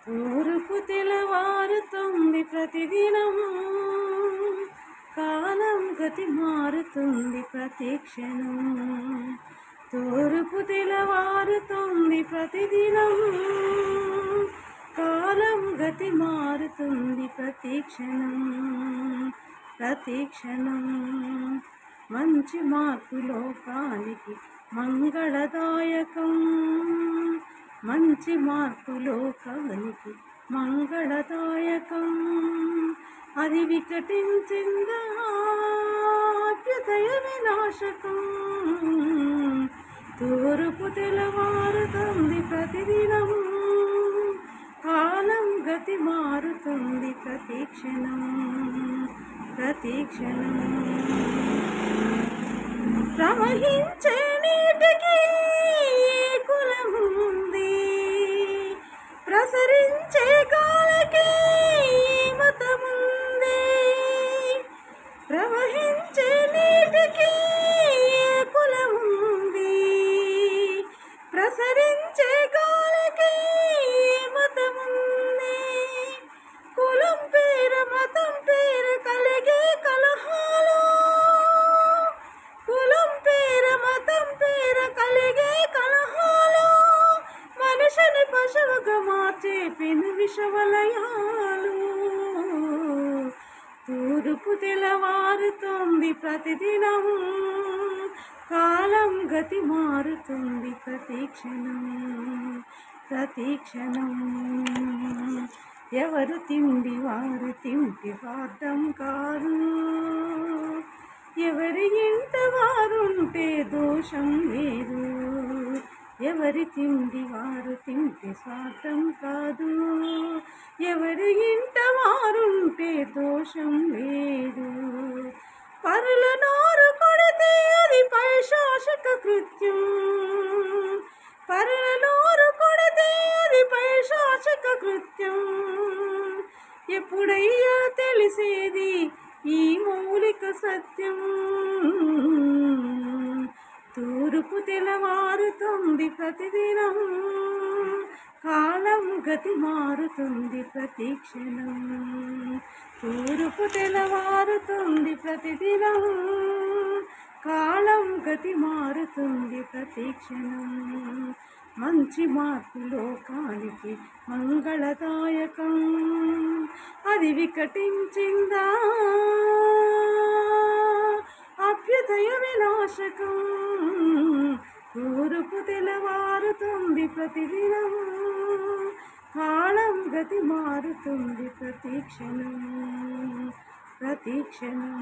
తూర్పు తెలవారుతుంది ప్రతిదినం, కాలం గతి మారుతుంది ప్రతి క్షణం. తూర్పు తెలవారుతుంది ప్రతిదినం, కాలం గతి మారుతుంది ప్రతి క్షణం. ప్రతి క్షణం మంచి మార్పు లోకానికి మంగళదాయకం. మంచి మార్పు లోకానికి మంగళదాయకం. అది వికటించిందా అభ్యుదయ వినాశకం. తూర్పు తెలవారుతుంది ప్రతిదినం, కాలం గతి మారుతుంది ప్రతి క్షణం. ప్రతి క్షణం ప్రవహించే నీటికి కులముంది, ప్రసరించే గాలికి మతముంది. ప్రవహించే నీటికి కులముంది, ప్రసరించే గాలికి మతముంది. కులం పేర మతం పేర కలిగే కలహాలు, కులం పేర మతం పేర కలిగే కలహాలు, మనిషిని పశువుగా మార్చే పెను విషవలయాలు. తూర్పు తెలవారుతుంది ప్రతిదినం, కాలం గతి మారుతుంది ప్రతి క్షణం. ప్రతి క్షణం ఎవరు తిండి వారు తిండి వార్థం కాదు. ఎవరి ఇంట వారుంటే దోషం లేదు. ఎవరి తిండి వారు తింటే స్వార్థం కాదు. ఎవరి ఇంట వారుంటే దోషం లేదు. పరుల నోరు కొడితే అది పైశాచిక కృత్యం. పరుల నోరు కొడితే అది పైశాచిక కృత్యం. ఎప్పుడయ్యా తెలిసేది ఈ మౌలిక సత్యం. తూర్పు తెలవారుతుంది ప్రతిదినం, కాలం గతి మారుతుంది ప్రతి క్షణం. తూర్పు తెలవారుతుంది ప్రతిదినం, కాలం గతి మారుతుంది ప్రతి క్షణం. మంచి మార్పు లోకానికి మంగళదాయకం. అది వికటించిందా అభ్యుదయ వినాశకం. తూర్పు తెలవారుతుంది ప్రతిదినం, కాలం గతి మారుతుంది ప్రతి క్షణం. ప్రతి క్షణం